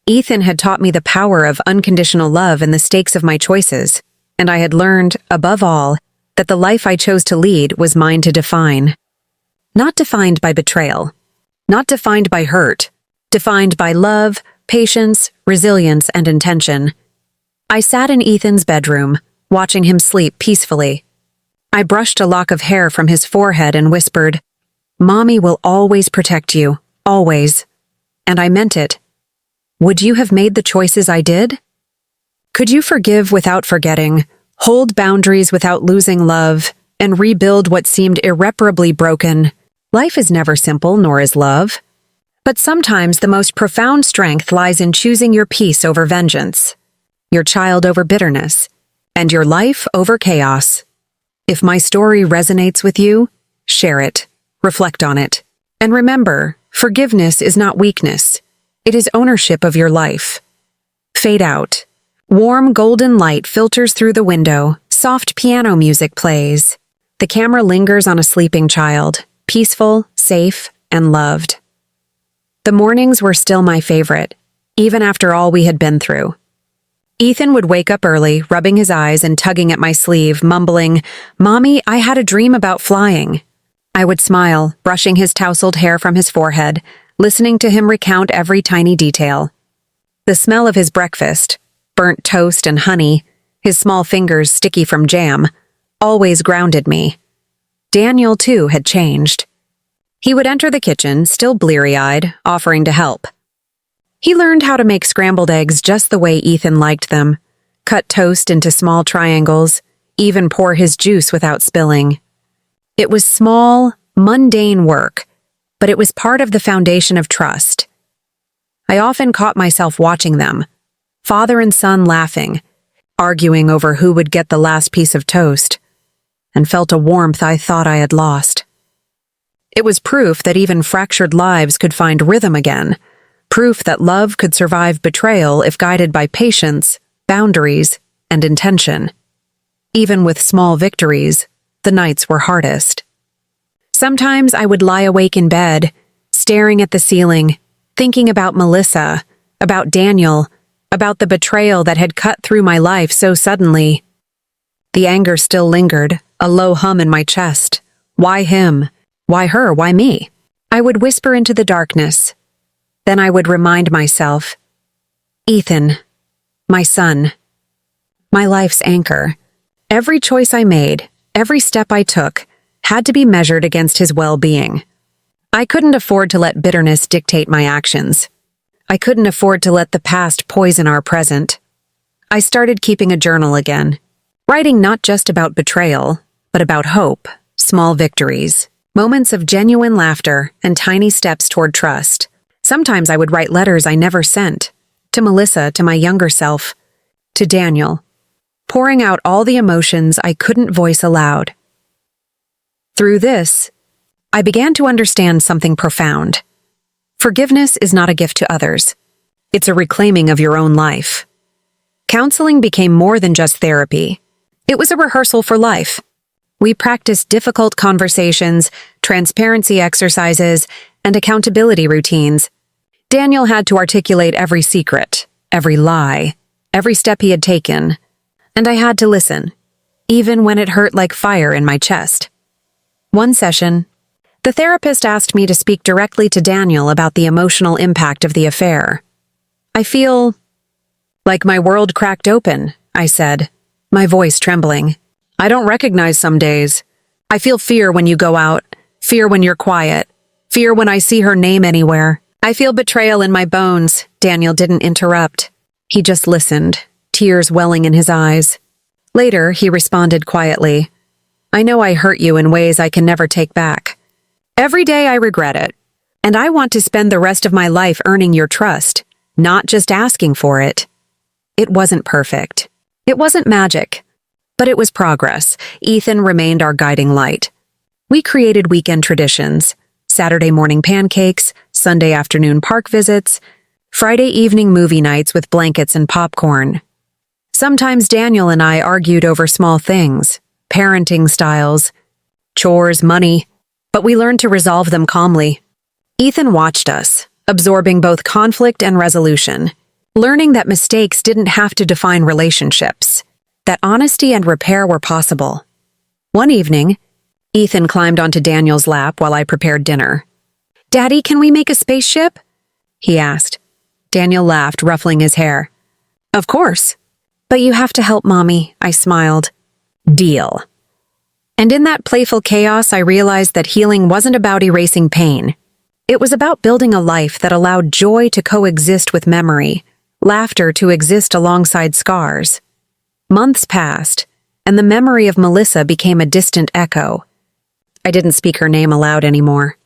Ethan had taught me the power of unconditional love and the stakes of my choices, and I had learned, above all, that the life I chose to lead was mine to define. Not defined by betrayal, not defined by hurt, defined by love, patience, resilience, and intention. I sat in Ethan's bedroom, watching him sleep peacefully. I brushed a lock of hair from his forehead and whispered, "Mommy will always protect you, always." And I meant it. Would you have made the choices I did? Could you forgive without forgetting, hold boundaries without losing love, and rebuild what seemed irreparably broken? Life is never simple, nor is love. But sometimes the most profound strength lies in choosing your peace over vengeance, your child over bitterness, and your life over chaos. If my story resonates with you, share it, reflect on it, and remember, forgiveness is not weakness. It is ownership of your life. Fade out. Warm golden light filters through the window, soft piano music plays. The camera lingers on a sleeping child, peaceful, safe, and loved. The mornings were still my favorite, even after all we had been through. Ethan would wake up early, rubbing his eyes and tugging at my sleeve, mumbling, "Mommy, I had a dream about flying." I would smile, brushing his tousled hair from his forehead, listening to him recount every tiny detail. The smell of his breakfast, burnt toast and honey, his small fingers sticky from jam, always grounded me. Daniel, too, had changed. He would enter the kitchen, still bleary-eyed, offering to help. He learned how to make scrambled eggs just the way Ethan liked them, cut toast into small triangles, even pour his juice without spilling. It was small, mundane work, but it was part of the foundation of trust. I often caught myself watching them, father and son laughing, arguing over who would get the last piece of toast, and felt a warmth I thought I had lost. It was proof that even fractured lives could find rhythm again, proof that love could survive betrayal if guided by patience, boundaries, and intention. Even with small victories, the nights were hardest. Sometimes I would lie awake in bed, staring at the ceiling, thinking about Melissa, about Daniel, about the betrayal that had cut through my life so suddenly. The anger still lingered, a low hum in my chest. Why him? Why her? Why me? I would whisper into the darkness. Then I would remind myself, Ethan, my son, my life's anchor. Every choice I made, every step I took, had to be measured against his well-being. I couldn't afford to let bitterness dictate my actions. I couldn't afford to let the past poison our present. I started keeping a journal again, writing not just about betrayal, but about hope, small victories, moments of genuine laughter, and tiny steps toward trust. Sometimes I would write letters I never sent, to Melissa, to my younger self, to Daniel, pouring out all the emotions I couldn't voice aloud. Through this, I began to understand something profound. Forgiveness is not a gift to others. It's a reclaiming of your own life. Counseling became more than just therapy. It was a rehearsal for life. We practiced difficult conversations, transparency exercises, and accountability routines. Daniel had to articulate every secret, every lie, every step he had taken, and I had to listen, even when it hurt like fire in my chest. One session, the therapist asked me to speak directly to Daniel about the emotional impact of the affair. I feel like my world cracked open, I said, my voice trembling. I don't recognize some days. I feel fear when you go out, fear when you're quiet, fear when I see her name anywhere. I feel betrayal in my bones. Daniel didn't interrupt. He just listened, tears welling in his eyes. Later, he responded quietly, I know I hurt you in ways I can never take back. Every day I regret it, and I want to spend the rest of my life earning your trust, not just asking for it. It wasn't perfect. It wasn't magic. But it was progress. Ethan remained our guiding light. We created weekend traditions, Saturday morning pancakes, Sunday afternoon park visits, Friday evening movie nights with blankets and popcorn. Sometimes Daniel and I argued over small things, parenting styles, chores, money, but we learned to resolve them calmly. Ethan watched us, absorbing both conflict and resolution, learning that mistakes didn't have to define relationships, that honesty and repair were possible. One evening, Ethan climbed onto Daniel's lap while I prepared dinner. Daddy, can we make a spaceship? He asked. Daniel laughed, ruffling his hair. Of course. But you have to help Mommy, I smiled. Deal. And in that playful chaos, I realized that healing wasn't about erasing pain. It was about building a life that allowed joy to coexist with memory, laughter to exist alongside scars. Months passed, and the memory of Melissa became a distant echo. I didn't speak her name aloud anymore.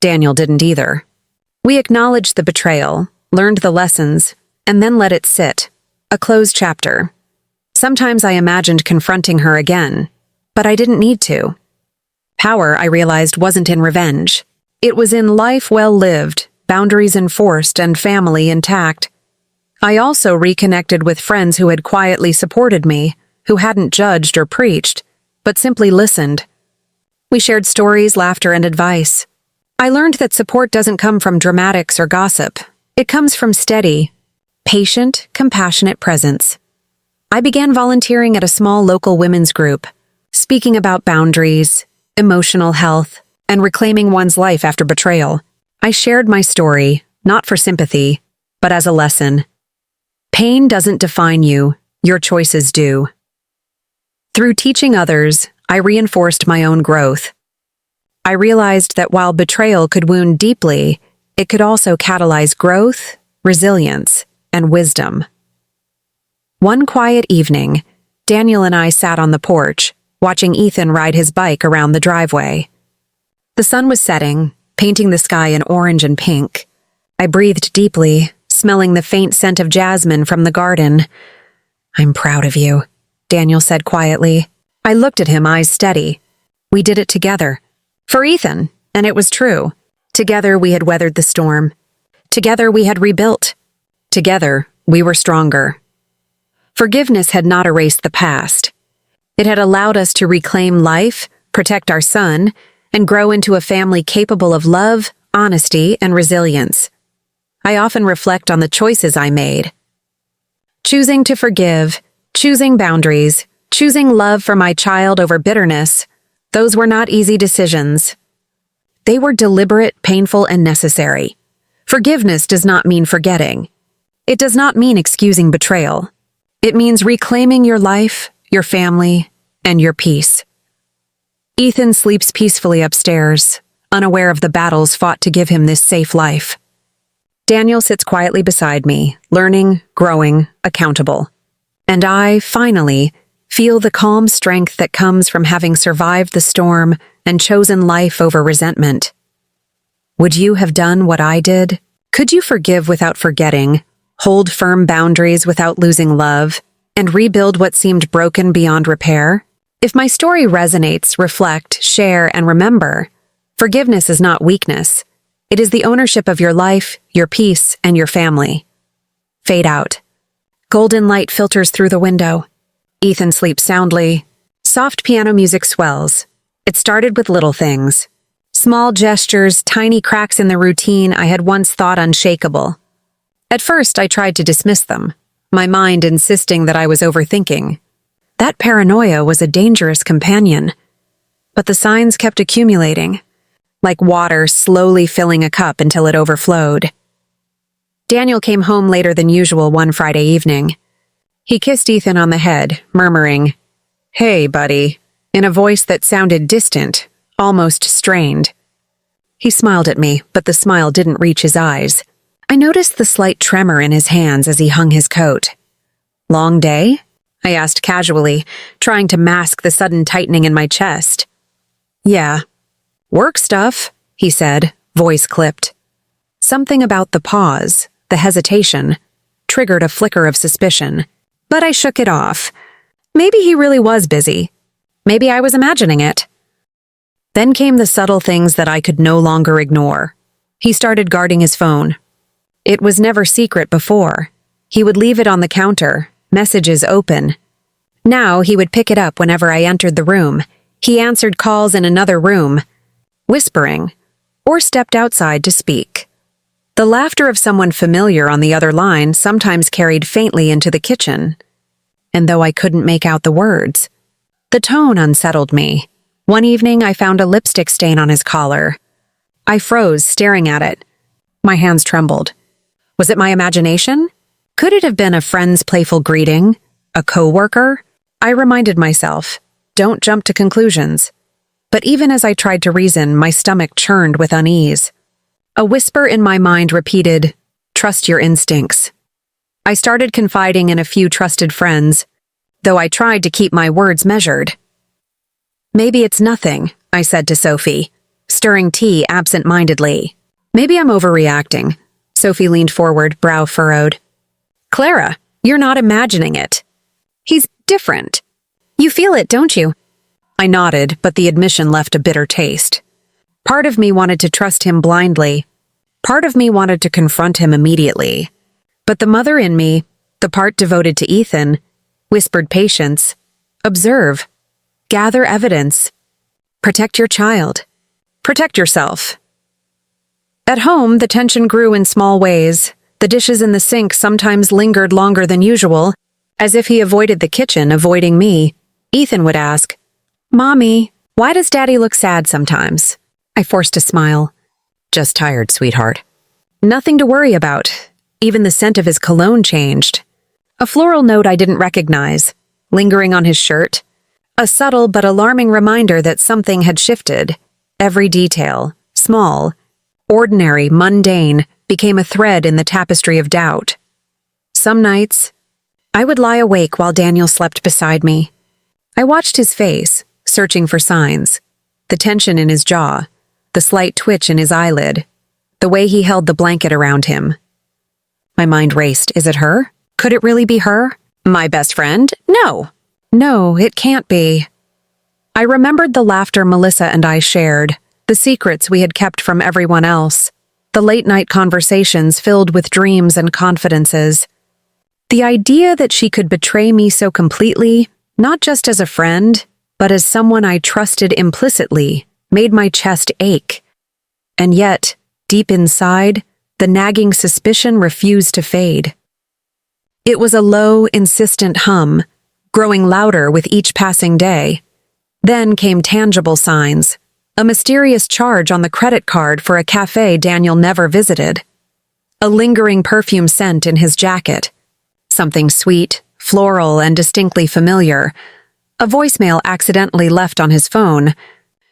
Daniel didn't either. We acknowledged the betrayal, learned the lessons, and then let it sit. A closed chapter. Sometimes I imagined confronting her again, but I didn't need to. Power, I realized, wasn't in revenge. It was in life well lived, boundaries enforced, and family intact. I also reconnected with friends who had quietly supported me, who hadn't judged or preached, but simply listened. We shared stories, laughter, and advice. I learned that support doesn't come from dramatics or gossip. It comes from steady, patient, compassionate presence. I began volunteering at a small local women's group, speaking about boundaries, emotional health, and reclaiming one's life after betrayal. I shared my story, not for sympathy, but as a lesson. Pain doesn't define you, your choices do. Through teaching others, I reinforced my own growth. I realized that while betrayal could wound deeply, it could also catalyze growth, resilience, and wisdom. One quiet evening, Daniel and I sat on the porch, watching Ethan ride his bike around the driveway. The sun was setting, painting the sky in orange and pink. I breathed deeply, smelling the faint scent of jasmine from the garden. "I'm proud of you," Daniel said quietly. I looked at him, eyes steady. We did it together. For Ethan, and it was true. Together we had weathered the storm. Together we had rebuilt. Together we were stronger. Forgiveness had not erased the past. It had allowed us to reclaim life, protect our son, and grow into a family capable of love, honesty, and resilience. I often reflect on the choices I made. Choosing to forgive, choosing boundaries, choosing love for my child over bitterness, those were not easy decisions. They were deliberate, painful, and necessary. Forgiveness does not mean forgetting. It does not mean excusing betrayal. It means reclaiming your life, your family, and your peace. Ethan sleeps peacefully upstairs, unaware of the battles fought to give him this safe life. Daniel sits quietly beside me, learning, growing, accountable. And I, finally, feel the calm strength that comes from having survived the storm and chosen life over resentment. Would you have done what I did? Could you forgive without forgetting, hold firm boundaries without losing love, and rebuild what seemed broken beyond repair? If my story resonates, reflect, share, and remember, forgiveness is not weakness. It is the ownership of your life, your peace, and your family. Fade out. Golden light filters through the window. Ethan sleeps soundly. Soft piano music swells. It started with little things. Small gestures, tiny cracks in the routine I had once thought unshakable. At first, I tried to dismiss them, my mind insisting that I was overthinking. That paranoia was a dangerous companion. But the signs kept accumulating, like water slowly filling a cup until it overflowed. Daniel came home later than usual one Friday evening. He kissed Ethan on the head, murmuring, "Hey, buddy," in a voice that sounded distant, almost strained. He smiled at me, but the smile didn't reach his eyes. I noticed the slight tremor in his hands as he hung his coat. "Long day?" I asked casually, trying to mask the sudden tightening in my chest. "Yeah." "Work stuff," he said, voice clipped. Something about the pause, the hesitation, triggered a flicker of suspicion. But I shook it off. Maybe he really was busy. Maybe I was imagining it. Then came the subtle things that I could no longer ignore. He started guarding his phone. It was never secret before. He would leave it on the counter, messages open. Now he would pick it up whenever I entered the room. He answered calls in another room, whispering, or stepped outside to speak. The laughter of someone familiar on the other line sometimes carried faintly into the kitchen. And though I couldn't make out the words, the tone unsettled me. One evening I found a lipstick stain on his collar. I froze, staring at it. My hands trembled. Was it my imagination? Could it have been a friend's playful greeting? A coworker? I reminded myself, don't jump to conclusions. But even as I tried to reason, my stomach churned with unease. A whisper in my mind repeated, trust your instincts. I started confiding in a few trusted friends, though I tried to keep my words measured. Maybe it's nothing, I said to Sophie, stirring tea absent-mindedly. Maybe I'm overreacting. Sophie leaned forward, brow furrowed. Clara, you're not imagining it. He's different. You feel it, don't you? I nodded, but the admission left a bitter taste. Part of me wanted to trust him blindly. Part of me wanted to confront him immediately. But the mother in me, the part devoted to Ethan, whispered patience. Observe. Gather evidence. Protect your child. Protect yourself. At home, the tension grew in small ways. The dishes in the sink sometimes lingered longer than usual, as if he avoided the kitchen, avoiding me. Ethan would ask, Mommy, why does Daddy look sad sometimes? I forced a smile. Just tired, sweetheart. Nothing to worry about. Even the scent of his cologne changed. A floral note I didn't recognize, lingering on his shirt. A subtle but alarming reminder that something had shifted. Every detail, small, ordinary, mundane, became a thread in the tapestry of doubt. Some nights, I would lie awake while Daniel slept beside me. I watched his face, searching for signs. The tension in his jaw, the slight twitch in his eyelid, the way he held the blanket around him. My mind raced. Is it her? Could it really be her? My best friend? No. No, it can't be. I remembered the laughter Melissa and I shared, the secrets we had kept from everyone else, the late-night conversations filled with dreams and confidences. The idea that she could betray me so completely, not just as a friend, but as someone I trusted implicitly, made my chest ache. And yet, deep inside, the nagging suspicion refused to fade. It was a low, insistent hum, growing louder with each passing day. Then came tangible signs, a mysterious charge on the credit card for a cafe Daniel never visited, a lingering perfume scent in his jacket, something sweet, floral, and distinctly familiar, a voicemail accidentally left on his phone,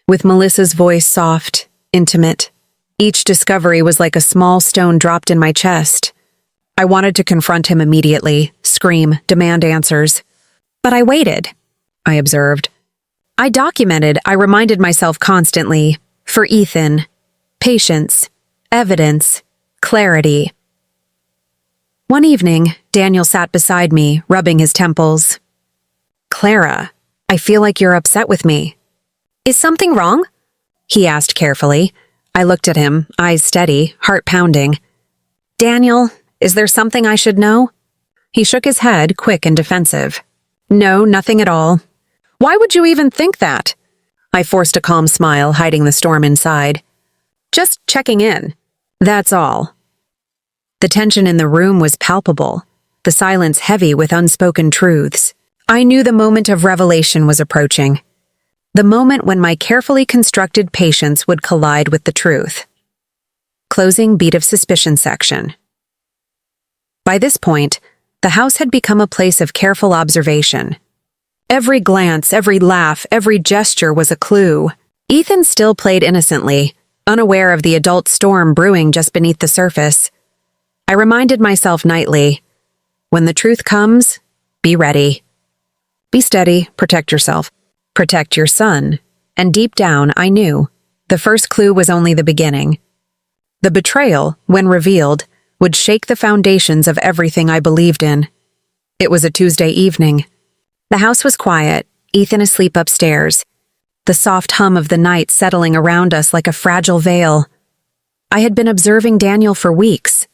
with Melissa's voice soft, intimate. Each discovery was like a small stone dropped in my chest. I wanted to confront him immediately, scream, demand answers. But I waited, I observed. I documented, I reminded myself constantly, for Ethan, patience, evidence, clarity. One evening, Daniel sat beside me, rubbing his temples. Clara, I feel like you're upset with me. Is something wrong? He asked carefully. I looked at him, eyes steady, heart pounding. Daniel, is there something I should know? He shook his head, quick and defensive. No, nothing at all. Why would you even think that? I forced a calm smile, hiding the storm inside. Just checking in. That's all. The tension in the room was palpable, the silence heavy with unspoken truths. I knew the moment of revelation was approaching. The moment when my carefully constructed patience would collide with the truth. Closing beat of suspicion section. By this point, the house had become a place of careful observation. Every glance, every laugh, every gesture was a clue. Ethan still played innocently, unaware of the adult storm brewing just beneath the surface. I reminded myself nightly, when the truth comes, be ready. Be steady, protect yourself. Protect your son. And deep down, I knew. The first clue was only the beginning. The betrayal, when revealed, would shake the foundations of everything I believed in. It was a Tuesday evening. The house was quiet, Ethan asleep upstairs, the soft hum of the night settling around us like a fragile veil. I had been observing Daniel for weeks.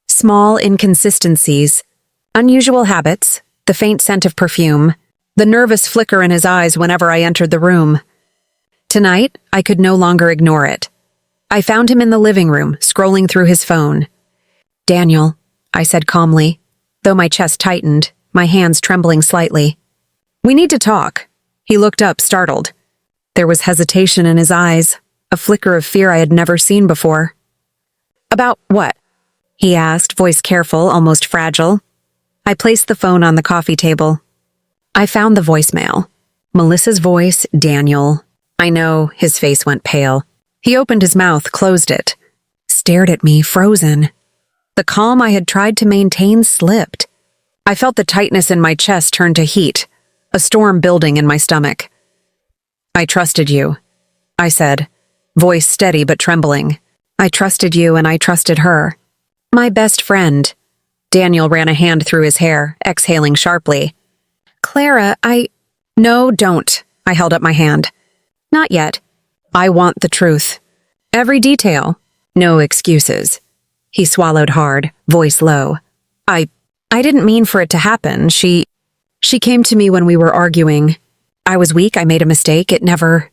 Small inconsistencies, unusual habits, the faint scent of perfume, the nervous flicker in his eyes whenever I entered the room. Tonight, I could no longer ignore it. I found him in the living room, scrolling through his phone. Daniel, I said calmly, though my chest tightened, my hands trembling slightly. We need to talk. He looked up, startled. There was hesitation in his eyes, a flicker of fear I had never seen before. About what? He asked, voice careful, almost fragile. I placed the phone on the coffee table. I found the voicemail. Melissa's voice, Daniel. I know, his face went pale. He opened his mouth, closed it. Stared at me, frozen. The calm I had tried to maintain slipped. I felt the tightness in my chest turn to heat, a storm building in my stomach. "I trusted you," I said, voice steady but trembling. "I trusted you and I trusted her. My best friend." Daniel ran a hand through his hair, exhaling sharply. "Clara, No, don't." I held up my hand. "Not yet. I want the truth. Every detail. No excuses." He swallowed hard, voice low. I didn't mean for it to happen. She came to me when we were arguing. I was weak, I made a mistake. It never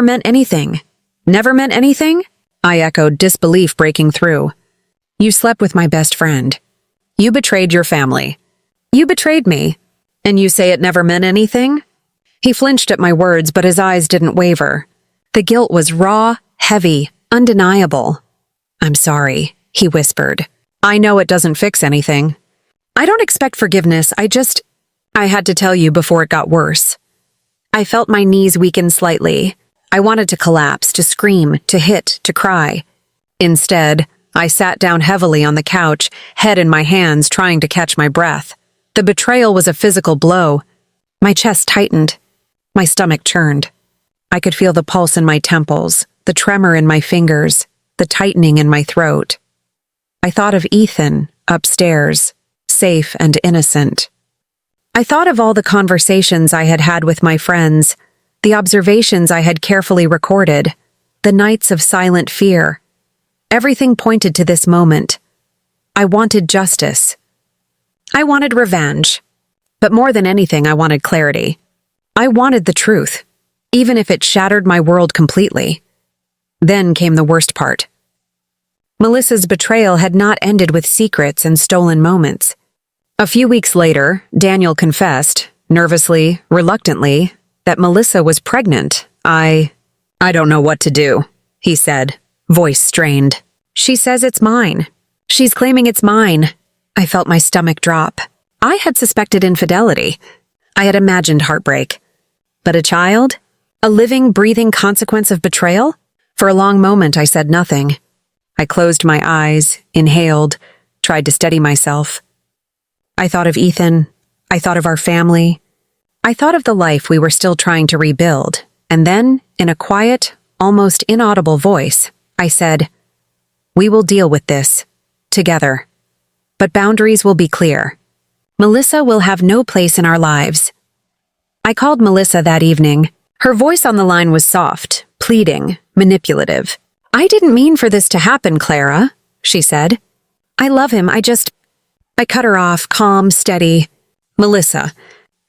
meant anything." "Never meant anything?" I echoed, disbelief breaking through. "You slept with my best friend. You betrayed your family. You betrayed me. And you say it never meant anything?" He flinched at my words, but his eyes didn't waver. The guilt was raw, heavy, undeniable. "I'm sorry," he whispered. "I know it doesn't fix anything. I don't expect forgiveness, I had to tell you before it got worse." I felt my knees weaken slightly. I wanted to collapse, to scream, to hit, to cry. Instead, I sat down heavily on the couch, head in my hands, trying to catch my breath. The betrayal was a physical blow. My chest tightened. My stomach churned. I could feel the pulse in my temples, the tremor in my fingers, the tightening in my throat. I thought of Ethan, upstairs, safe and innocent. I thought of all the conversations I had had with my friends, the observations I had carefully recorded, the nights of silent fear. Everything pointed to this moment. I wanted justice. I wanted revenge. But more than anything, I wanted clarity. I wanted the truth, even if it shattered my world completely. Then came the worst part. Melissa's betrayal had not ended with secrets and stolen moments. A few weeks later, Daniel confessed, nervously, reluctantly, that Melissa was pregnant. I don't know what to do," he said, voice strained. "She says it's mine. She's claiming it's mine." I felt my stomach drop. I had suspected infidelity. I had imagined heartbreak. But a child? A living, breathing consequence of betrayal? For a long moment, I said nothing. I closed my eyes, inhaled, tried to steady myself. I thought of Ethan. I thought of our family. I thought of the life we were still trying to rebuild. And then, in a quiet, almost inaudible voice, I said, "We will deal with this. Together. But boundaries will be clear. Melissa will have no place in our lives." I called Melissa that evening. Her voice on the line was soft, pleading, manipulative. "I didn't mean for this to happen, Clara," she said. "I love him, I cut her off, calm, steady. "Melissa,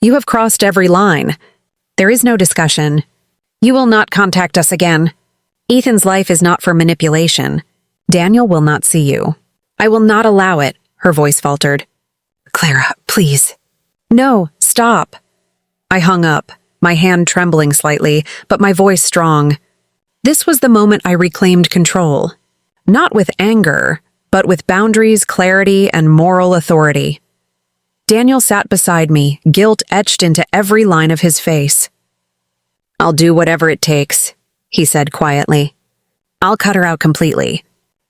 you have crossed every line. There is no discussion. You will not contact us again. Ethan's life is not for manipulation. Daniel will not see you. I will not allow it," her voice faltered. "Clara, please." "No, stop." I hung up, my hand trembling slightly, but my voice strong. This was the moment I reclaimed control. Not with anger, but with boundaries, clarity, and moral authority. Daniel sat beside me, guilt etched into every line of his face. "I'll do whatever it takes," he said quietly. "I'll cut her out completely.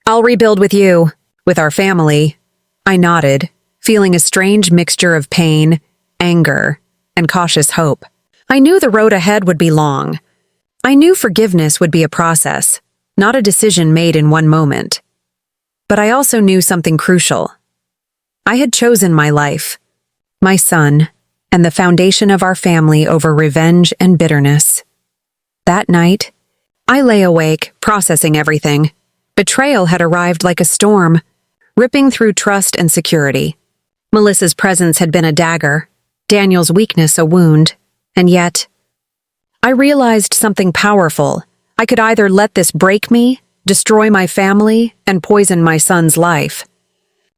I'll rebuild with you, with our family." I nodded, feeling a strange mixture of pain, anger, and cautious hope. I knew the road ahead would be long. I knew forgiveness would be a process, not a decision made in one moment. But I also knew something crucial. I had chosen my life, my son, and the foundation of our family over revenge and bitterness. That night, I lay awake, processing everything. Betrayal had arrived like a storm, ripping through trust and security. Melissa's presence had been a dagger, Daniel's weakness a wound, and yet, I realized something powerful. I could either let this break me, destroy my family, and poison my son's life.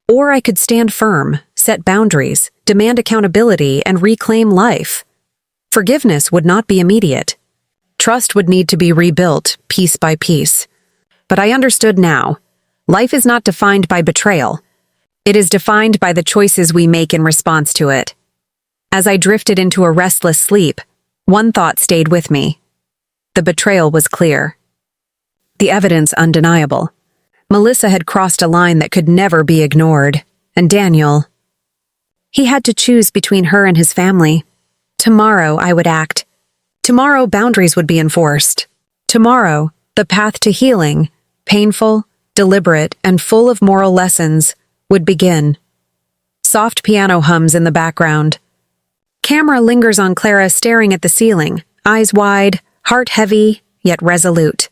Or I could stand firm, set boundaries, demand accountability, and reclaim life. Forgiveness would not be immediate. Trust would need to be rebuilt, piece by piece. But I understood now. Life is not defined by betrayal. It is defined by the choices we make in response to it. As I drifted into a restless sleep, one thought stayed with me. The betrayal was clear. The evidence undeniable. Melissa had crossed a line that could never be ignored, and Daniel. He had to choose between her and his family. Tomorrow I would act. Tomorrow boundaries would be enforced. Tomorrow, the path to healing, painful, deliberate, and full of moral lessons, would begin. Soft piano hums in the background. Camera lingers on Clara staring at the ceiling, eyes wide, heart heavy, yet resolute.